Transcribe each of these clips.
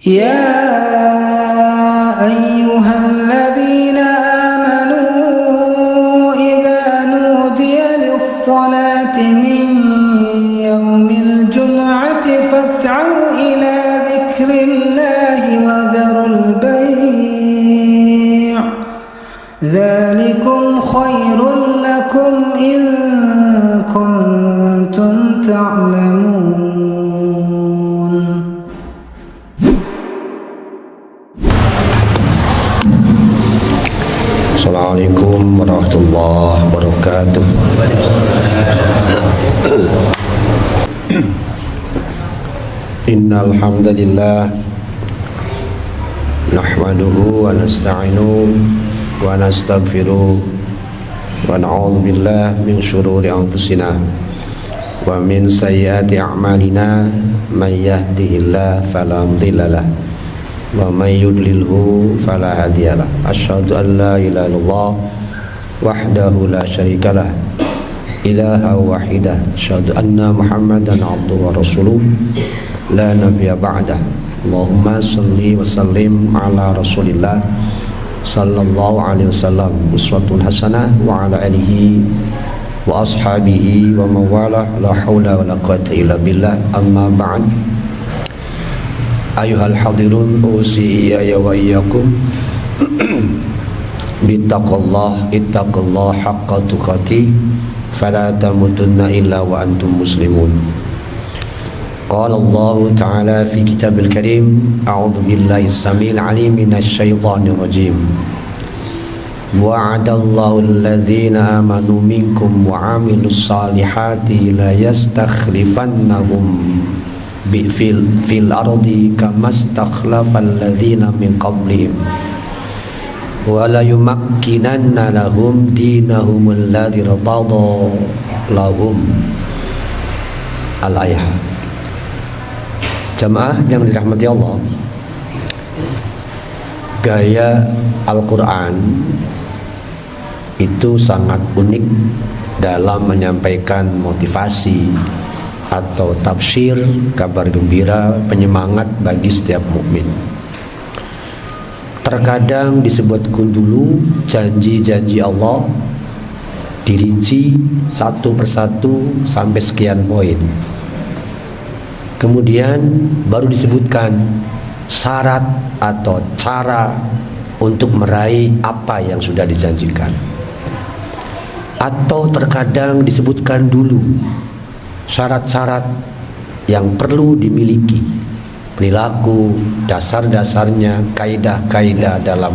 يا أيها الذين آمنوا إذا نودي للصلاة من يوم الجمعة فاسعوا إلى ذكر الله وذروا البيع ذلكم خير لكم إن كنتم تعلمون. Assalamualaikum warahmatullahi wabarakatuh. Innal hamdalillah nahmaduhu wa nasta'inuhu wa nastaghfiruh wa na'udzu billahi min shururi anfusina wa min sayyiati a'malina may yahdihillahu fala mudilla lahu wa may yudlilhu fala hadiyalah. Asyhadu an la ilaha illallah wahdahu la syarikalah ilaha wahidah. Asyhadu anna Muhammadan abduhu wa rasuluh la nabiyya ba'dah. Allahumma salli wa sallim ala rasulillah sallallahu alaihi wasallam uswatun hasanah wa ala alihi wa ashabihi wa mawalah la haula wa la quwwata illa billah. Amma ba'd. Ayuhal hadirun usi ya wa iyyakum bittaqullah ittaqullah haqqa tuqatih fala tamutunna illa wa antum muslimun. Qala Allah ta'ala fi kitabil karim a'udzu billahi samil alim minasy syaithanir rajim. Wa'adallahu alladhina amanu minkum wa 'amilus salihati la yastakhlifannahum fil ardi kama stakhlafal ladzina min qablihim wa la yumakkinanna lahum dinahum alladzi irtada lahum. Al-ayah. Jamaah yang dirahmati Allah, gaya Al-Quran itu sangat unik dalam menyampaikan motivasi atau tafsir, kabar gembira, penyemangat bagi setiap mukmin. Terkadang disebutkan dulu janji-janji Allah dirinci satu persatu sampai sekian poin. Kemudian baru disebutkan syarat atau cara untuk meraih apa yang sudah dijanjikan. Atau terkadang disebutkan dulu syarat-syarat yang perlu dimiliki, perilaku, dasar-dasarnya, kaidah-kaidah dalam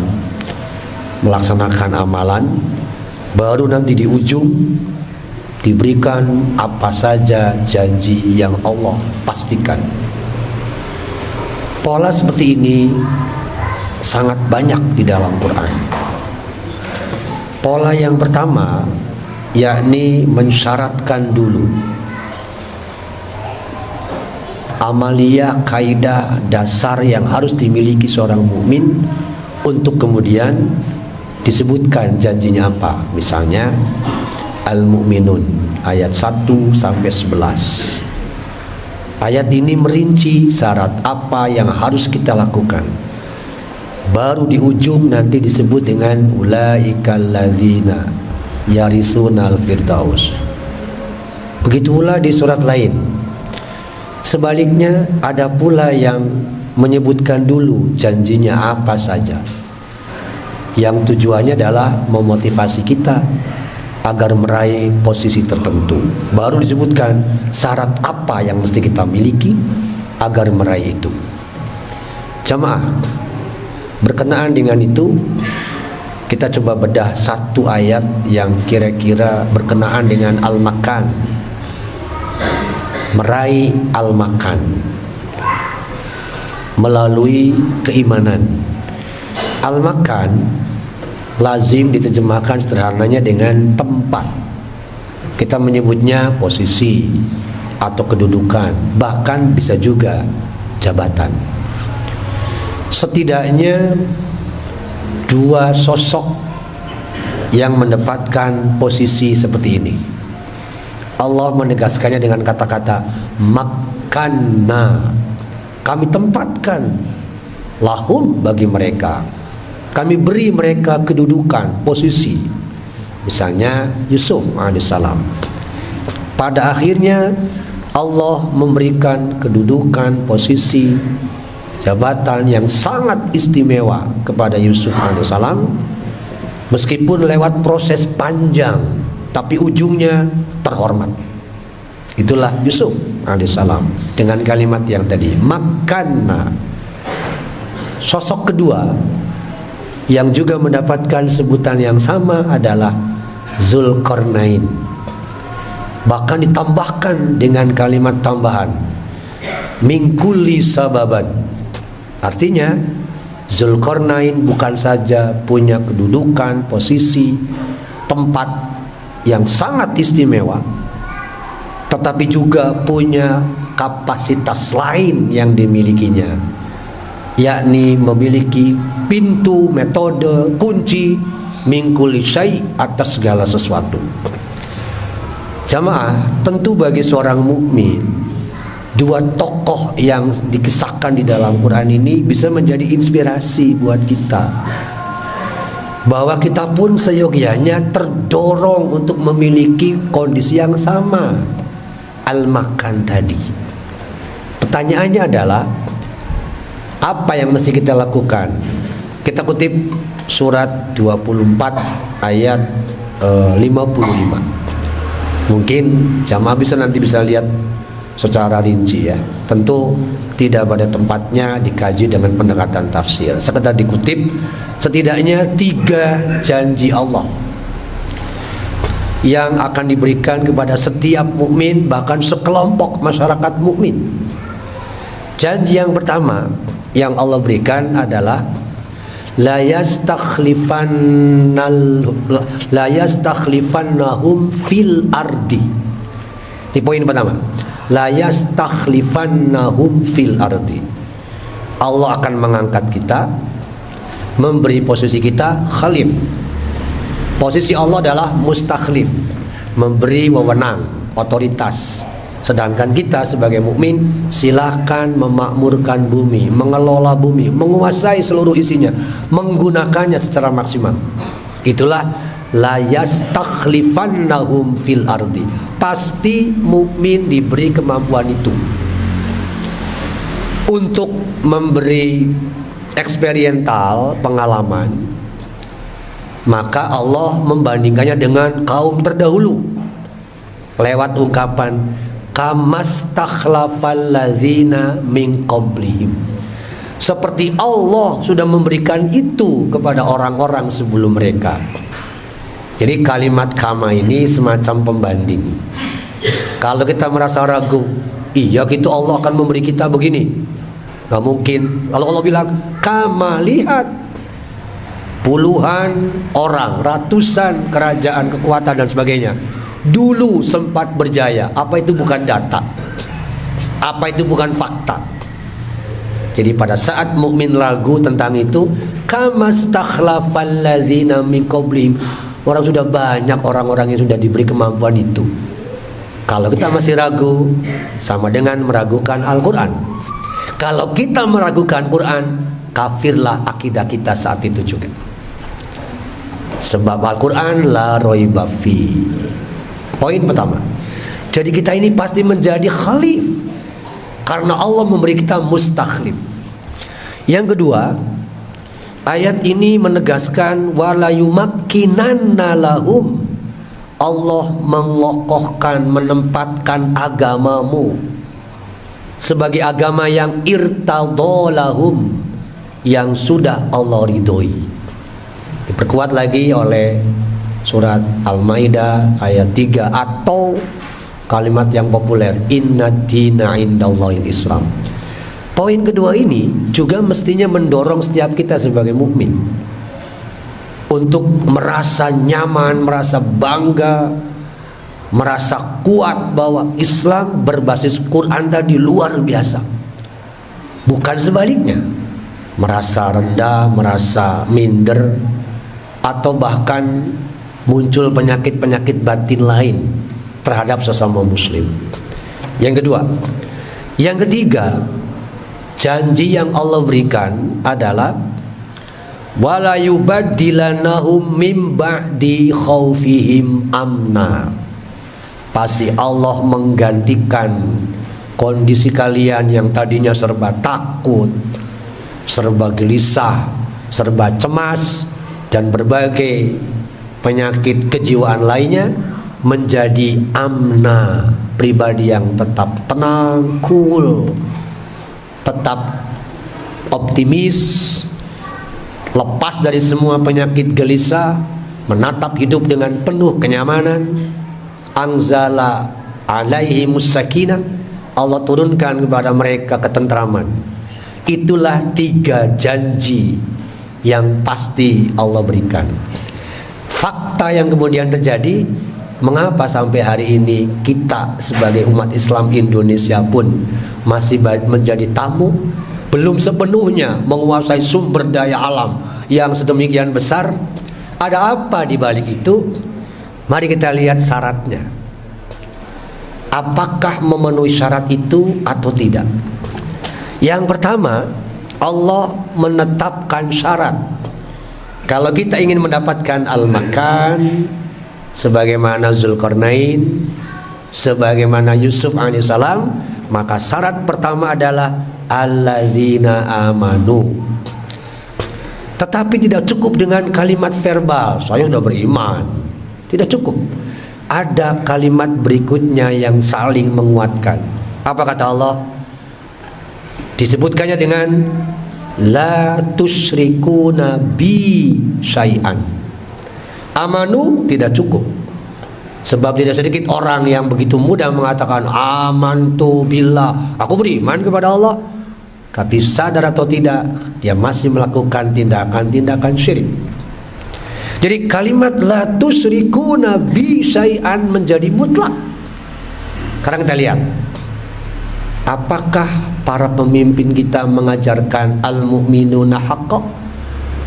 melaksanakan amalan. Baru nanti di ujung diberikan apa saja janji yang Allah pastikan. Pola seperti ini sangat banyak di dalam Quran. Pola yang pertama yakni mensyaratkan dulu amalia, kaidah, dasar yang harus dimiliki seorang mukmin untuk kemudian disebutkan janjinya apa. Misalnya Al-Mu'minun ayat 1 sampai 11. Ayat ini merinci syarat apa yang harus kita lakukan. Baru di ujung nanti disebut dengan ulaikal ladzina yarisunal firdaus. Begitulah di surat lain. Sebaliknya ada pula yang menyebutkan dulu janjinya apa saja, yang tujuannya adalah memotivasi kita agar meraih posisi tertentu. Baru disebutkan syarat apa yang mesti kita miliki agar meraih itu. Jamaah, berkenaan dengan itu kita coba bedah satu ayat yang kira-kira berkenaan dengan al-makan, meraih al-makan melalui keimanan. Al-makan lazim diterjemahkan sederhananya dengan tempat. Kita menyebutnya posisi atau kedudukan, bahkan bisa juga jabatan. Setidaknya dua sosok yang mendapatkan posisi seperti ini. Allah menegaskannya dengan kata-kata makanna, kami tempatkan lahum, bagi mereka. Kami beri mereka kedudukan, posisi. Misalnya Yusuf alaihissalam. Pada akhirnya Allah memberikan kedudukan, posisi, jabatan yang sangat istimewa kepada Yusuf alaihissalam. Meskipun lewat proses panjang, tapi ujungnya terhormat. Itulah Yusuf alaihissalam dengan kalimat yang tadi, makanna. Sosok kedua yang juga mendapatkan sebutan yang sama adalah Zulkarnain. Bahkan ditambahkan dengan kalimat tambahan, min kulli sababan. Artinya Zulkarnain bukan saja punya kedudukan, posisi, tempat yang sangat istimewa, tetapi juga punya kapasitas lain yang dimilikinya, yakni memiliki pintu, metode, kunci min kulli syai, atas segala sesuatu. Jamaah, tentu bagi seorang mukmin, dua tokoh yang dikisahkan di dalam Quran ini bisa menjadi inspirasi buat kita, bahwa kita pun seyogianya terdorong untuk memiliki kondisi yang sama, al-makan tadi. Pertanyaannya adalah, apa yang mesti kita lakukan? Kita kutip surat 24 ayat 55. Mungkin jamaah nanti bisa lihat secara rinci ya. Tentu tidak pada tempatnya dikaji dengan pendekatan tafsir. Sekedar dikutip, setidaknya 3 janji Allah yang akan diberikan kepada setiap mukmin, bahkan sekelompok masyarakat mukmin. Janji yang pertama yang Allah berikan adalah la yastakhlifannahum fil ardi. Ini poin pertama. La yastakhlifannahum fil ardi. Allah akan mengangkat kita, memberi posisi kita khalif. Posisi Allah adalah mustakhlif, memberi wewenang, otoritas. Sedangkan kita sebagai mukmin silakan memakmurkan bumi, mengelola bumi, menguasai seluruh isinya, menggunakannya secara maksimal. Itulah la yastakhlifannahum fil ardi. Pasti mukmin diberi kemampuan itu untuk memberi eksperiental, pengalaman. Maka Allah membandingkannya dengan kaum terdahulu lewat ungkapan kamastakhlafal ladzina min qablihim. Seperti Allah sudah memberikan itu kepada orang-orang sebelum mereka. Jadi kalimat kama ini semacam pembanding. Kalau kita merasa ragu, iya gitu Allah akan memberi kita begini, gak mungkin. Kalau Allah bilang kama, lihat puluhan orang, ratusan kerajaan, kekuatan dan sebagainya dulu sempat berjaya. Apa itu bukan data? Apa itu bukan fakta? Jadi pada saat mukmin ragu tentang itu, kamastakhlafal ladzina min qablihim, orang sudah banyak orang-orang yang sudah diberi kemampuan itu. Kalau kita masih ragu, sama dengan meragukan Al-Quran. Kalau kita meragukan Quran, kafirlah akidah kita saat itu juga. Sebab Al-Quran la raiba fi. Poin pertama. Jadi kita ini pasti menjadi khalif karena Allah memberi kita mustakhlif. Yang kedua, ayat ini menegaskan wala yumakkinanna lahum. Allah mengokohkan, menempatkan agamamu sebagai agama yang irtadolahum, yang sudah Allah ridhoi. Diperkuat lagi oleh surat Al-Maidah ayat 3 atau kalimat yang populer, inna dina indallahil Islam. Poin kedua ini juga mestinya mendorong setiap kita sebagai mukmin untuk merasa nyaman, merasa bangga, merasa kuat bahwa Islam berbasis Quran tadi luar biasa. Bukan sebaliknya, merasa rendah, merasa minder, atau bahkan muncul penyakit-penyakit batin lain terhadap sesama muslim. Yang kedua. Yang ketiga, Janji yang Allah berikan adalah wala yubaddilannahum mim ba'di khaufihim amna. Pasti Allah menggantikan kondisi kalian yang tadinya serba takut, serba gelisah, serba cemas, dan berbagai penyakit kejiwaan lainnya menjadi amna, pribadi yang tetap tenang, cool, tetap optimis, lepas dari semua penyakit gelisah, menatap hidup dengan penuh kenyamanan. Anzala alaihimus sakinah, Allah turunkan kepada mereka ketentraman. Itulah 3 janji yang pasti Allah berikan. Fakta yang kemudian terjadi, mengapa sampai hari ini kita sebagai umat Islam Indonesia pun masih menjadi tamu, belum sepenuhnya menguasai sumber daya alam yang sedemikian besar? Ada apa di balik itu? Mari kita lihat syaratnya. Apakah memenuhi syarat itu atau tidak? Yang pertama, Allah menetapkan syarat. Kalau kita ingin mendapatkan al-makan sebagaimana Zulkarnain, sebagaimana Yusuf alaihissalam, maka syarat pertama adalah allazina amanu. Tetapi tidak cukup dengan kalimat verbal, saya sudah beriman. Tidak cukup. Ada kalimat berikutnya yang saling menguatkan. Apa kata Allah? Disebutkannya dengan la tusyrikuna bi syai'an. Amanu tidak cukup. Sebab tidak sedikit orang yang begitu mudah mengatakan amantu billah, aku beriman kepada Allah, tapi sadar atau tidak dia masih melakukan tindakan-tindakan syirik. Jadi kalimat la tusyrikuna bi syai'an menjadi mutlak. Sekarang kita lihat, apakah para pemimpin kita mengajarkan al-mu'minuna haqqa,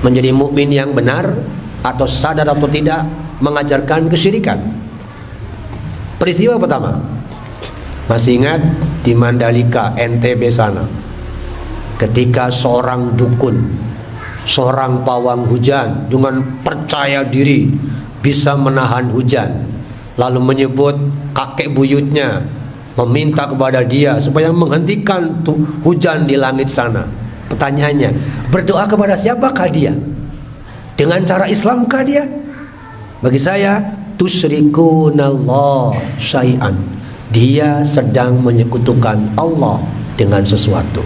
menjadi mukmin yang benar, atau sadar atau tidak mengajarkan kesyirikan? Peristiwa pertama, masih ingat di Mandalika, NTB sana, ketika seorang dukun, seorang pawang hujan dengan percaya diri bisa menahan hujan, lalu menyebut kakek buyutnya, meminta kepada dia supaya menghentikan hujan di langit sana. Pertanyaannya, berdoa kepada siapakah dia? Dengan cara Islamkah dia? Bagi saya, tusyrikunallaha syai'an. Dia sedang menyekutukan Allah dengan sesuatu.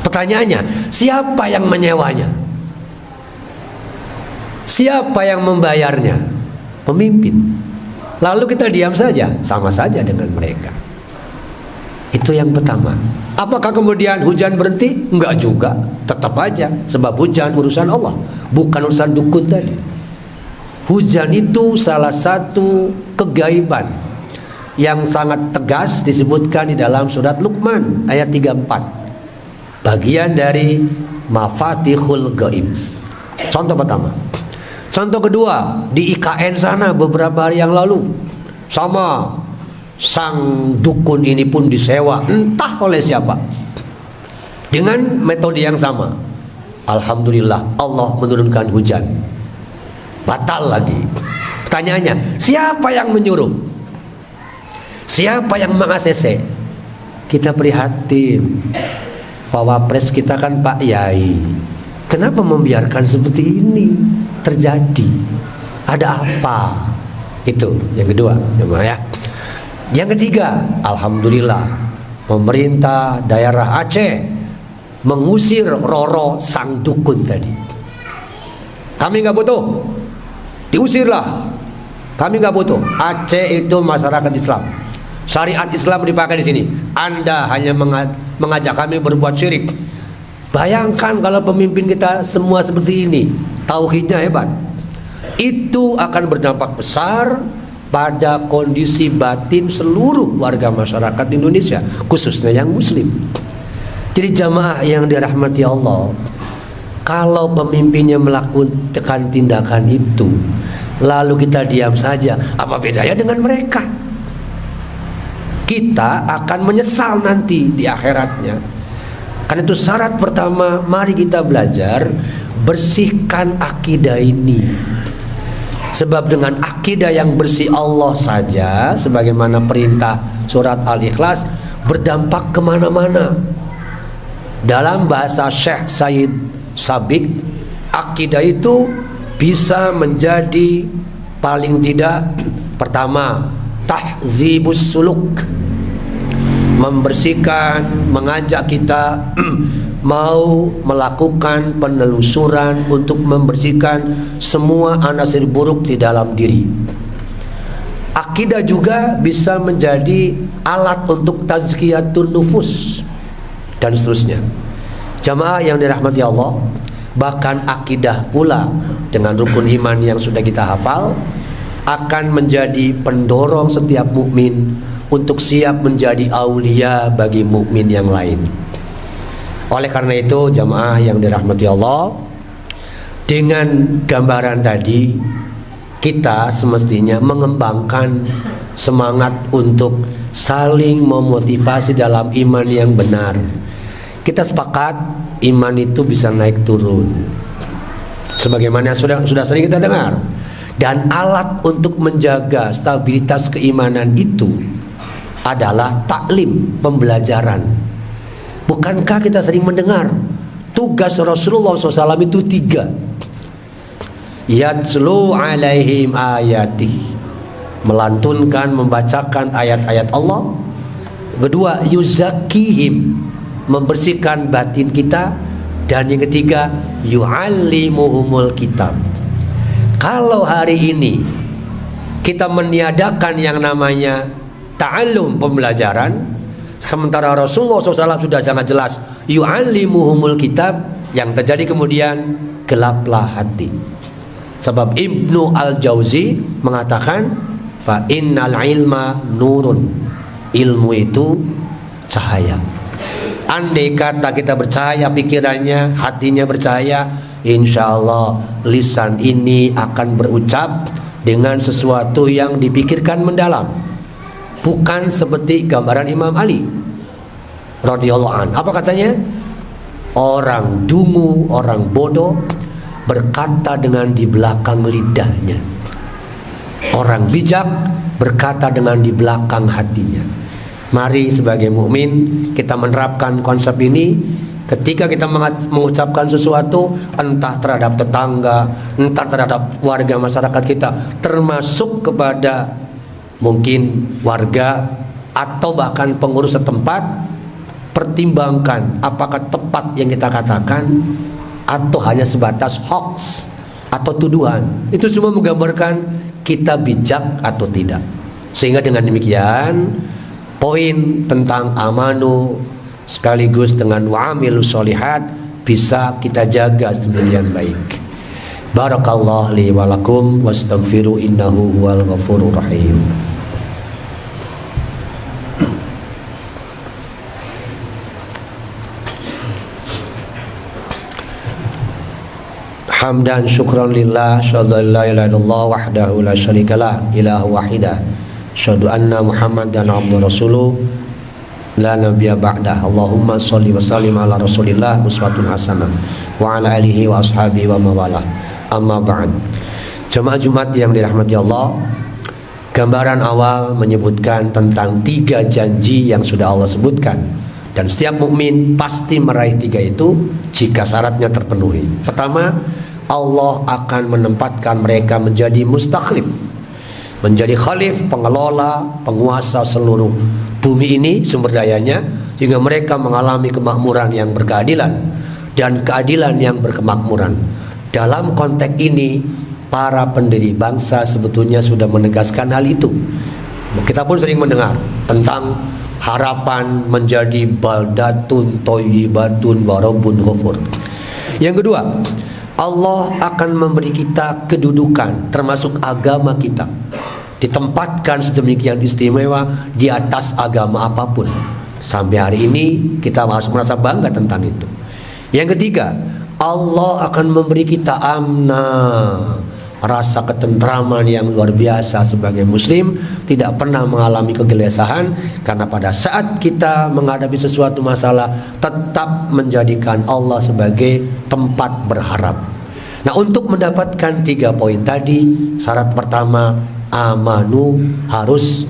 Pertanyaannya, siapa yang menyewanya? Siapa yang membayarnya? Pemimpin. Lalu kita diam saja, sama saja dengan mereka. Itu yang pertama. Apakah kemudian hujan berhenti? Enggak juga, tetap aja. Sebab hujan urusan Allah, bukan urusan dukun tadi. Hujan itu salah satu kegaiban yang sangat tegas disebutkan di dalam surat Luqman ayat 34. Bagian dari mafatihul gaib. Contoh pertama. Contoh kedua, di IKN sana beberapa hari yang lalu, sama sang dukun ini pun disewa entah oleh siapa, dengan metode yang sama. Alhamdulillah, Allah menurunkan hujan. Batal lagi. Pertanyaannya, siapa yang menyuruh? Siapa yang meng-ACC? Kita prihatin. Wapres kita kan Pak Yai. Kenapa membiarkan seperti ini terjadi? Ada apa? Itu yang kedua, ya. Yang ketiga, alhamdulillah, pemerintah daerah Aceh mengusir Roro sang dukun tadi. Kami nggak butuh, diusirlah. Kami nggak butuh. Aceh itu masyarakat Islam. Syariat Islam dipakai di sini. Anda hanya mengajak kami berbuat syirik. Bayangkan kalau pemimpin kita semua seperti ini, tauhidnya hebat. Itu akan berdampak besar pada kondisi batin seluruh warga masyarakat Indonesia, khususnya yang muslim. Jadi jamaah yang dirahmati Allah, kalau pemimpinnya melakukan tindakan itu, lalu kita diam saja, apa bedanya dengan mereka? Kita akan menyesal nanti di akhiratnya. Karena itu syarat pertama, mari kita belajar bersihkan akidah ini. Sebab dengan akidah yang bersih Allah saja, sebagaimana perintah surat Al-Ikhlas, berdampak kemana-mana. Dalam bahasa Syekh Said Sabiq, akidah itu bisa menjadi paling tidak pertama tahzibus suluk, membersihkan, mengajak kita mau melakukan penelusuran untuk membersihkan semua anasir buruk di dalam diri. Akidah juga bisa menjadi alat untuk tazkiyatun nufus dan seterusnya. Jamaah yang dirahmati Allah, bahkan akidah pula dengan rukun iman yang sudah kita hafal akan menjadi pendorong setiap mukmin untuk siap menjadi aulia bagi mukmin yang lain. Oleh karena itu, jamaah yang dirahmati Allah, dengan gambaran tadi kita semestinya mengembangkan semangat untuk saling memotivasi dalam iman yang benar. Kita sepakat iman itu bisa naik turun, sebagaimana sudah sering kita dengar. Dan alat untuk menjaga stabilitas keimanan itu adalah taklim, pembelajaran. Bukankah kita sering mendengar tugas Rasulullah SAW itu 3? Yatslu alaihim ayati, melantunkan, membacakan ayat-ayat Allah. Kedua, yuzakihim, membersihkan batin kita. Dan yang ketiga, yu'allimuhumul kitab. Kalau hari ini kita meniadakan yang namanya ta'allum, pembelajaran, sementara Rasulullah SAW sudah sangat jelas yu'allimuhumul kitab, yang terjadi kemudian gelaplah hati. Sebab Ibnu Al-Jauzi mengatakan fa innal ilma nurun, ilmu itu cahaya. Andai kata kita bercahaya pikirannya, hatinya bercahaya, insya Allah lisan ini akan berucap dengan sesuatu yang dipikirkan mendalam, bukan seperti gambaran Imam Ali radhiyallahu an. Apa katanya? Orang dungu, orang bodoh berkata dengan di belakang lidahnya. Orang bijak berkata dengan di belakang hatinya. Mari sebagai mukmin kita menerapkan konsep ini. Ketika kita mengucapkan sesuatu, entah terhadap tetangga, entah terhadap warga masyarakat kita, termasuk kepada mungkin warga atau bahkan pengurus setempat, pertimbangkan apakah tepat yang kita katakan atau hanya sebatas hoax atau tuduhan. Itu semua menggambarkan kita bijak atau tidak. Sehingga dengan demikian, poin tentang amanu sekaligus dengan wa'amilus sholihat bisa kita jaga sedemikian baik. Barakallahu li wa lakum wastaghfiru innahu huwal ghafurur rahim. Hamdan syukran lillah, syahadu an la ilaha illallah wahdahu la syarikalah, ilahu wahidah, syahadu anna Muhammadan abduhu rasuluh la nabiyya ba'dah. Allahumma sholli wa sallim ala rasulillah uswatun hasanah wa ala alihi wa ashabihi wa mawalah. Amma ba'd. Jemaah Jumat yang dirahmati Allah, gambaran awal menyebutkan tentang 3 janji yang sudah Allah sebutkan, dan setiap mukmin pasti meraih 3 itu jika syaratnya terpenuhi. Pertama, Allah akan menempatkan mereka menjadi mustakhlif, menjadi khalif, pengelola, penguasa seluruh bumi ini, sumber dayanya, sehingga mereka mengalami kemakmuran yang berkeadilan dan keadilan yang berkemakmuran. Dalam konteks ini, para pendiri bangsa sebetulnya sudah menegaskan hal itu. Kita pun sering mendengar tentang harapan menjadi baldatun thayyibatun wa rabbun ghafur. Yang kedua, Allah akan memberi kita kedudukan termasuk agama kita, ditempatkan sedemikian istimewa di atas agama apapun. Sampai hari ini kita harus merasa bangga tentang itu. Yang ketiga, Allah akan memberi kita amna, rasa ketentraman yang luar biasa sebagai muslim, tidak pernah mengalami kegelisahan, karena pada saat kita menghadapi sesuatu masalah tetap menjadikan Allah sebagai tempat berharap. Nah, untuk mendapatkan 3 poin tadi, syarat pertama amanu, harus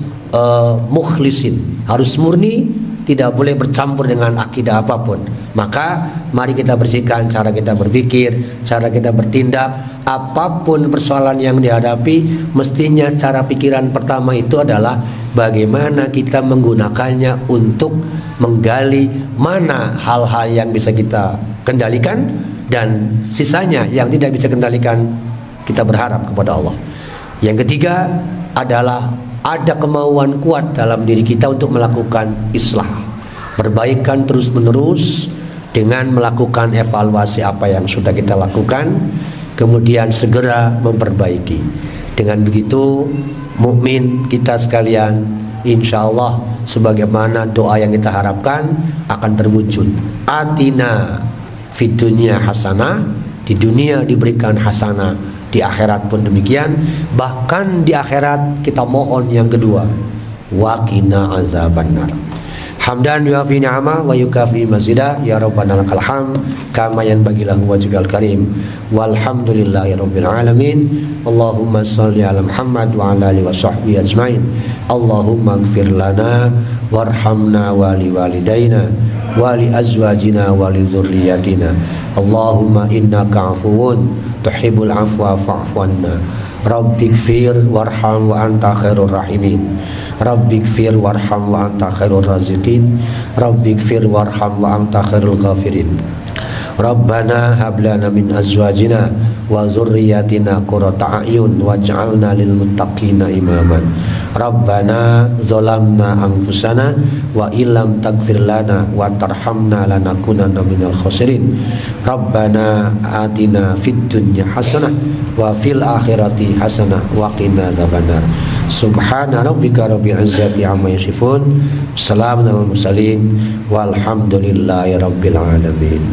mukhlisin, harus murni, tidak boleh bercampur dengan akidah apapun. Maka mari kita bersihkan cara kita berpikir, cara kita bertindak. Apapun persoalan yang dihadapi, mestinya cara pikiran pertama itu adalah bagaimana kita menggunakannya untuk menggali mana hal-hal yang bisa kita kendalikan, dan sisanya yang tidak bisa kendalikan kita berharap kepada Allah. Yang ketiga adalah ada kemauan kuat dalam diri kita untuk melakukan islah, perbaikan terus-menerus dengan melakukan evaluasi apa yang sudah kita lakukan, kemudian segera memperbaiki. Dengan begitu, mukmin kita sekalian, insya Allah sebagaimana doa yang kita harapkan akan terwujud. Atina fid dunya hasanah, di dunia diberikan hasanah, di akhirat pun demikian. Bahkan di akhirat kita mohon yang kedua, waqina azabannar. Hamdan yuafi ni'amah wa yukafi mazidah, ya rabbana lakal hamd kama yanbaghi lahu wajhikal karim, walhamdulillahi rabbil alamin. Allahumma shalli ala Muhammad wa ala alihi wa sahbihi ajmain. Allahumma ighfir lana warhamna wa li walidayna wa li azwajina wa li dzurriyyatina. Allahumma innaka afuwun tuhibbul afwa fa'fu anna. Rabbighfir warham wa anta khairur rahimin. Rabbighfir warham wa anta khairur raziqin. Rabbighfir warham wa anta khairul ghafirin. Rabbana hab lana min azwajina wa dzurriyyatina qurrata a'yun waj'alna lil muttaqina imaman. Rabbana zalamna anfusana wa illam taghfir lana wa tarhamna lanakunanna minal khasirin. Rabbana atina fid dunya hasanah wa fil akhirati hasanah wa qina adzabannar. Subhana rabbika rabbil izzati amma yasifun. Salamun alal mursalin walhamdulillahi rabbil alamin.